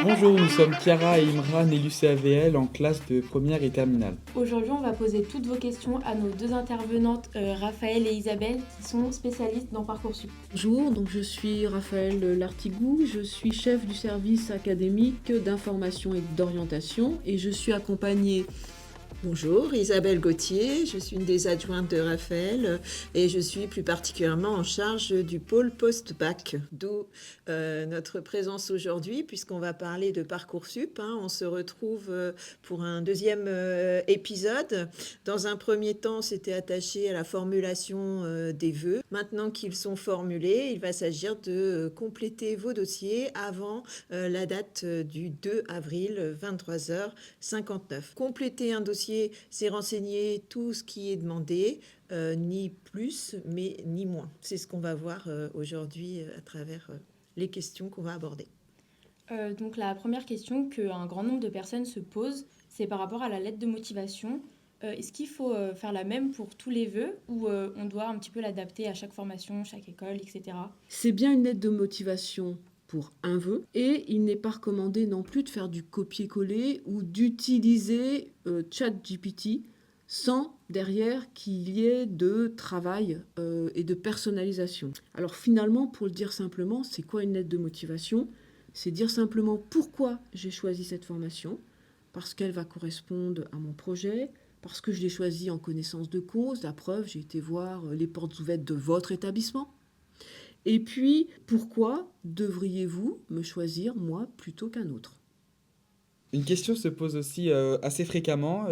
Bonjour, nous sommes Chiara et Imran et l'UCAVL en classe de première et terminale. Aujourd'hui, on va poser toutes vos questions à nos deux intervenantes, Raphaël et Isabelle, qui sont spécialistes dans Parcoursup. Bonjour, donc je suis Raphaël Lartigou, je suis chef du service académique d'information et d'orientation et je suis accompagnée. Bonjour, Isabelle Gauthier, je suis une des adjointes de Raphaël et je suis plus particulièrement en charge du pôle post-bac, d'où notre présence aujourd'hui puisqu'on va parler de Parcoursup. On se retrouve pour un deuxième épisode. Dans un premier temps, c'était attaché à la formulation des vœux. Maintenant qu'ils sont formulés, il va s'agir de compléter vos dossiers avant la date du 2 avril, 23h59. Compléter un dossier, c'est renseigner tout ce qui est demandé, ni plus, mais ni moins. C'est ce qu'on va voir aujourd'hui à travers les questions qu'on va aborder. Donc la première question qu'un grand nombre de personnes se posent, c'est par rapport à la lettre de motivation. Est-ce qu'il faut faire la même pour tous les vœux ou on doit un petit peu l'adapter à chaque formation, chaque école, etc. C'est bien une lettre de motivation pour un vœu et il n'est pas recommandé non plus de faire du copier-coller ou d'utiliser ChatGPT sans derrière qu'il y ait de travail et de personnalisation. Alors finalement, pour le dire simplement, c'est quoi une lettre de motivation ? C'est dire simplement pourquoi j'ai choisi cette formation, parce qu'elle va correspondre à mon projet, parce que je l'ai choisie en connaissance de cause. La preuve, j'ai été voir les portes ouvertes de votre établissement. Et puis, pourquoi devriez-vous me choisir, moi, plutôt qu'un autre ? Une question se pose aussi assez fréquemment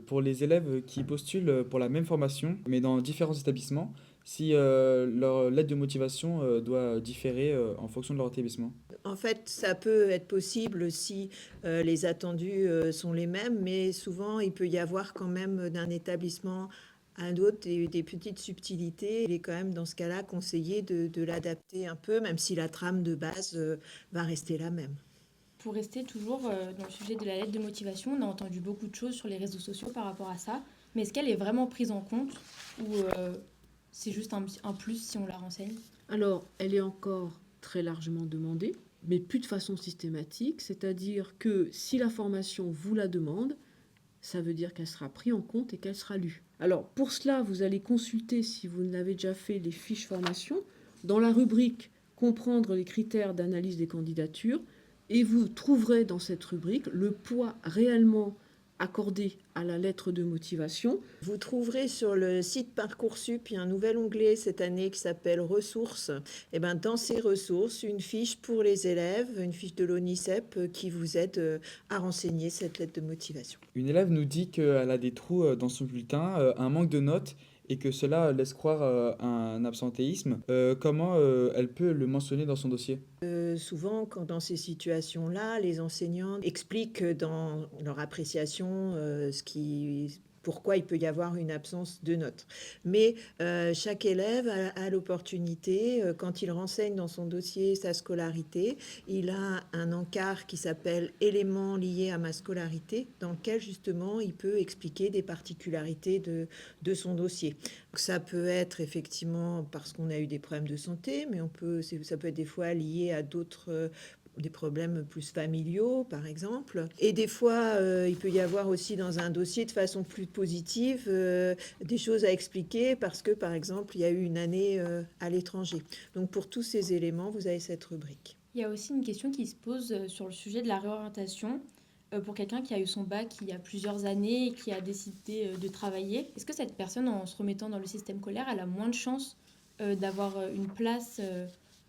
pour les élèves qui postulent pour la même formation, mais dans différents établissements, si leur lettre de motivation doit différer en fonction de leur établissement. En fait, ça peut être possible si les attendus sont les mêmes, mais souvent, il peut y avoir quand même d'un établissement à un autre des petites subtilités. Il est quand même dans ce cas-là conseillé de l'adapter un peu, même si la trame de base va rester la même. Pour rester toujours dans le sujet de la lettre de motivation, on a entendu beaucoup de choses sur les réseaux sociaux par rapport à ça, mais est-ce qu'elle est vraiment prise en compte ou c'est juste un plus si on la renseigne ? Alors, elle est encore très largement demandée, mais plus de façon systématique, c'est-à-dire que si la formation vous la demande, ça veut dire qu'elle sera prise en compte et qu'elle sera lue. Alors, pour cela, vous allez consulter, si vous ne l'avez déjà fait, les fiches formation, dans la rubrique « Comprendre les critères d'analyse des candidatures », et vous trouverez dans cette rubrique le poids réellement accordé à la lettre de motivation. Vous trouverez sur le site Parcoursup, il y a un nouvel onglet cette année qui s'appelle Ressources. Et dans ces ressources, une fiche pour les élèves, une fiche de l'ONICEP qui vous aide à renseigner cette lettre de motivation. Une élève nous dit qu'elle a des trous dans son bulletin, un manque de notes et que cela laisse croire à un absentéisme. Comment elle peut le mentionner dans son dossier ? Souvent, dans ces situations-là, les enseignants expliquent dans leur appréciation pourquoi il peut y avoir une absence de notes. Mais chaque élève a l'opportunité, quand il renseigne dans son dossier sa scolarité, il a un encart qui s'appelle « Éléments liés à ma scolarité », dans lequel justement il peut expliquer des particularités de son dossier. Donc, ça peut être effectivement parce qu'on a eu des problèmes de santé, mais ça peut être des fois lié à d'autres des problèmes plus familiaux, par exemple. Et des fois, il peut y avoir aussi dans un dossier, de façon plus positive, des choses à expliquer parce que, par exemple, il y a eu une année à l'étranger. Donc, pour tous ces éléments, vous avez cette rubrique. Il y a aussi une question qui se pose sur le sujet de la réorientation. Pour quelqu'un qui a eu son bac il y a plusieurs années et qui a décidé de travailler, est-ce que cette personne, en se remettant dans le système scolaire, elle a moins de chances d'avoir une place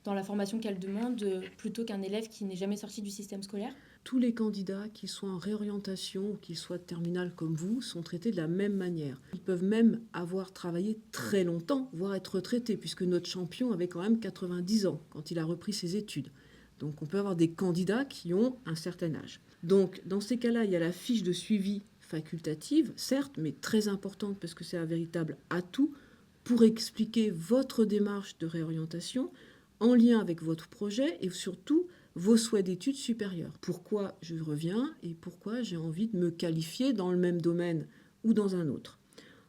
dans la formation qu'elle demande plutôt qu'un élève qui n'est jamais sorti du système scolaire ? Tous les candidats, qu'ils soient en réorientation ou qu'ils soient de terminale comme vous, sont traités de la même manière. Ils peuvent même avoir travaillé très longtemps, voire être retraités, puisque notre champion avait quand même 90 ans quand il a repris ses études. Donc on peut avoir des candidats qui ont un certain âge. Donc dans ces cas-là, il y a la fiche de suivi facultative, certes, mais très importante parce que c'est un véritable atout pour expliquer votre démarche de réorientation en lien avec votre projet et surtout vos souhaits d'études supérieures. Pourquoi je reviens et pourquoi j'ai envie de me qualifier dans le même domaine ou dans un autre.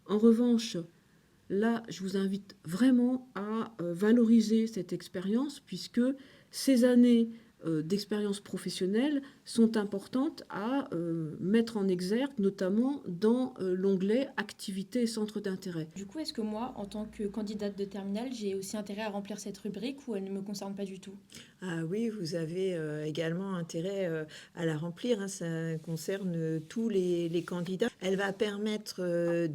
En revanche, là, je vous invite vraiment à valoriser cette expérience puisque Ces années d'expérience professionnelle sont importantes à mettre en exergue, notamment dans l'onglet activités et centres d'intérêt. Du coup, est-ce que moi, en tant que candidate de terminale, j'ai aussi intérêt à remplir cette rubrique ou elle ne me concerne pas du tout? Ah oui, vous avez également intérêt à la remplir, hein, ça concerne tous les candidats. Elle va permettre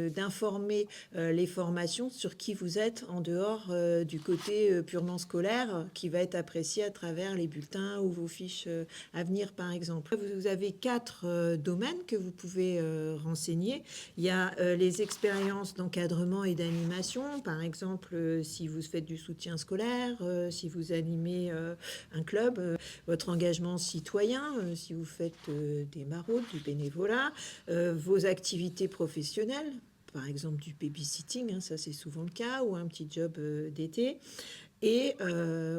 d'informer les formations sur qui vous êtes en dehors du côté purement scolaire, qui va être apprécié à travers les bulletins ou vos fiches à venir, par exemple. Vous avez 4 domaines que vous pouvez renseigner. Il y a les expériences d'encadrement et d'animation, par exemple, si vous faites du soutien scolaire, si vous animez un club, votre engagement citoyen, si vous faites des maraudes, du bénévolat, vos activités professionnelles, par exemple du babysitting, hein, ça c'est souvent le cas, ou un petit job d'été. Et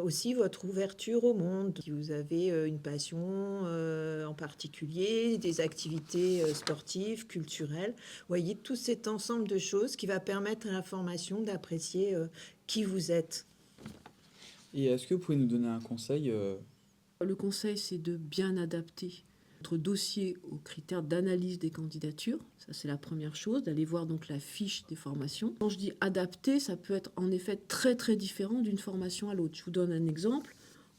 aussi votre ouverture au monde, si vous avez une passion en particulier, des activités sportives, culturelles. Vous voyez, tout cet ensemble de choses qui va permettre à la formation d'apprécier qui vous êtes. Et est-ce que vous pouvez nous donner un conseil Le conseil, c'est de bien adapter votre dossier aux critères d'analyse des candidatures. Ça, c'est la première chose, d'aller voir donc la fiche des formations. Quand je dis adapter, ça peut être en effet très très différent d'une formation à l'autre. Je vous donne un exemple.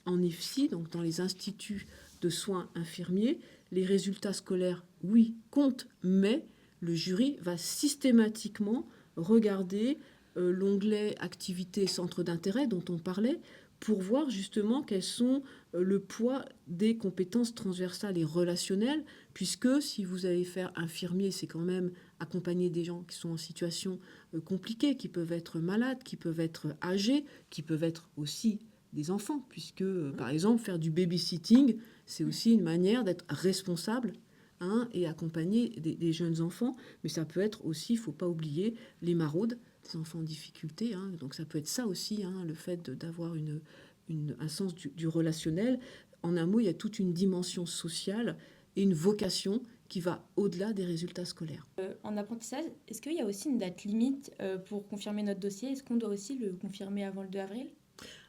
En IFSI, donc dans les instituts de soins infirmiers, les résultats scolaires, oui, comptent, mais le jury va systématiquement regarder l'onglet activités et centres d'intérêt dont on parlait, pour voir justement quels sont le poids des compétences transversales et relationnelles, puisque si vous allez faire infirmier, c'est quand même accompagner des gens qui sont en situation compliquée, qui peuvent être malades, qui peuvent être âgés, qui peuvent être aussi des enfants, puisque par exemple faire du babysitting, c'est aussi une manière d'être responsable, hein, et accompagner des jeunes enfants, mais ça peut être aussi, il ne faut pas oublier, les maraudes, des enfants en difficulté, hein, donc ça peut être ça aussi, hein, le fait d'avoir un sens du relationnel. En un mot, il y a toute une dimension sociale et une vocation qui va au-delà des résultats scolaires. En apprentissage, est-ce qu'il y a aussi une date limite pour confirmer notre dossier? Est-ce qu'on doit aussi le confirmer avant le 2 avril?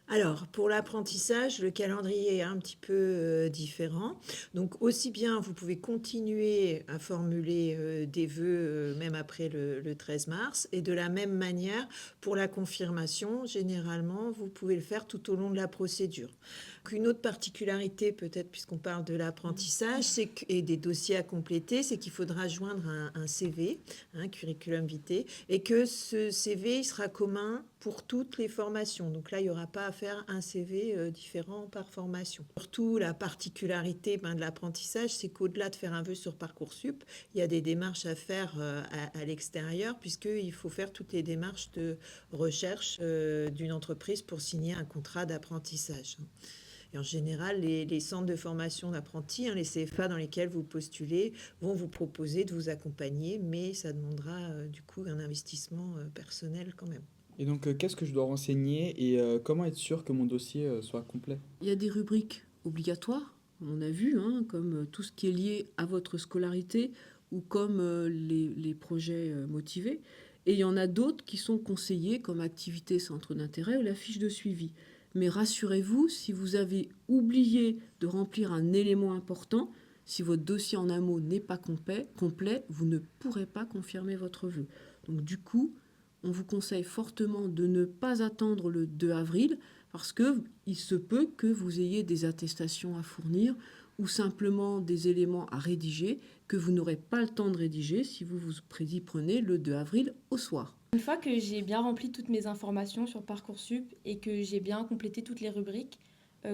Alors, pour l'apprentissage, le calendrier est un petit peu différent. Donc, aussi bien, vous pouvez continuer à formuler des vœux même après le 13 mars. Et de la même manière, pour la confirmation, généralement, vous pouvez le faire tout au long de la procédure. Donc, une autre particularité, peut-être, puisqu'on parle de l'apprentissage et des dossiers à compléter, c'est qu'il faudra joindre un CV, un curriculum vitae, et que ce CV il sera commun pour toutes les formations. Donc là, il n'y aura pas à faire un CV différent par formation. Surtout, la particularité de l'apprentissage, c'est qu'au-delà de faire un vœu sur Parcoursup, il y a des démarches à faire à l'extérieur, puisqu'il faut faire toutes les démarches de recherche d'une entreprise pour signer un contrat d'apprentissage. Et en général, les centres de formation d'apprentis, les CFA dans lesquels vous postulez, vont vous proposer de vous accompagner, mais ça demandera du coup un investissement personnel quand même. Et donc, qu'est-ce que je dois renseigner et comment être sûr que mon dossier soit complet? Il y a des rubriques obligatoires, on a vu, hein, comme tout ce qui est lié à votre scolarité ou comme les projets motivés. Et il y en a d'autres qui sont conseillés comme activités centre d'intérêt ou la fiche de suivi. Mais rassurez-vous, si vous avez oublié de remplir un élément important, si votre dossier en un mot n'est pas complet, vous ne pourrez pas confirmer votre vœu. Donc du coup, on vous conseille fortement de ne pas attendre le 2 avril parce qu'il se peut que vous ayez des attestations à fournir ou simplement des éléments à rédiger que vous n'aurez pas le temps de rédiger si vous vous y prenez le 2 avril au soir. Une fois que j'ai bien rempli toutes mes informations sur Parcoursup et que j'ai bien complété toutes les rubriques,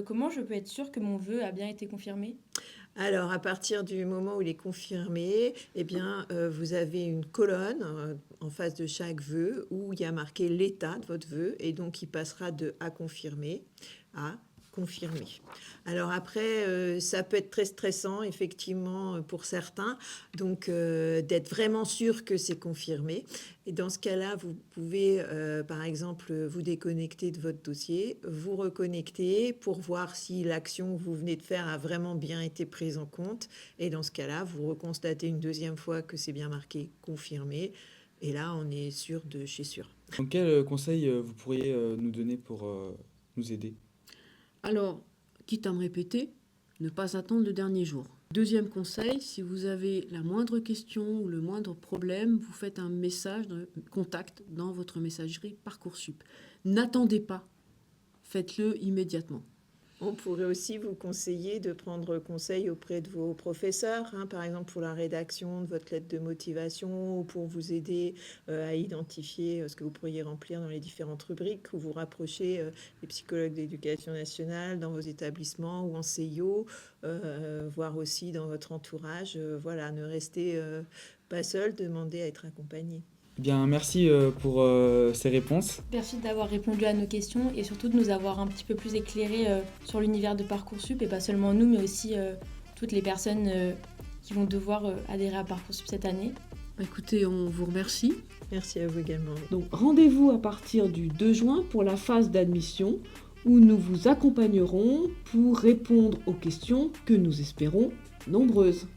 comment je peux être sûre que mon vœu a bien été confirmé? Alors, à partir du moment où il est confirmé, eh bien, vous avez une colonne en face de chaque vœu où il y a marqué l'état de votre vœu et donc il passera de à confirmer à confirmer. Alors après, ça peut être très stressant, effectivement, pour certains, donc d'être vraiment sûr que c'est confirmé. Et dans ce cas-là, vous pouvez, par exemple, vous déconnecter de votre dossier, vous reconnecter pour voir si l'action que vous venez de faire a vraiment bien été prise en compte. Et dans ce cas-là, vous reconstatez une deuxième fois que c'est bien marqué confirmé. Et là, on est sûr de chez sûr. Donc, quel conseil vous pourriez nous donner pour nous aider? Alors, quitte à me répéter, ne pas attendre le dernier jour. Deuxième conseil, si vous avez la moindre question ou le moindre problème, vous faites un message de contact dans votre messagerie Parcoursup. N'attendez pas, faites-le immédiatement. On pourrait aussi vous conseiller de prendre conseil auprès de vos professeurs, par exemple pour la rédaction de votre lettre de motivation ou pour vous aider à identifier ce que vous pourriez remplir dans les différentes rubriques, ou vous rapprocher des psychologues d'éducation nationale dans vos établissements ou en CIO, voire aussi dans votre entourage. Voilà, ne restez pas seul, demandez à être accompagné. Eh bien, merci pour ces réponses. Merci d'avoir répondu à nos questions et surtout de nous avoir un petit peu plus éclairés sur l'univers de Parcoursup, et pas seulement nous, mais aussi toutes les personnes qui vont devoir adhérer à Parcoursup cette année. Écoutez, on vous remercie. Merci à vous également. Donc rendez-vous à partir du 2 juin pour la phase d'admission où nous vous accompagnerons pour répondre aux questions que nous espérons nombreuses.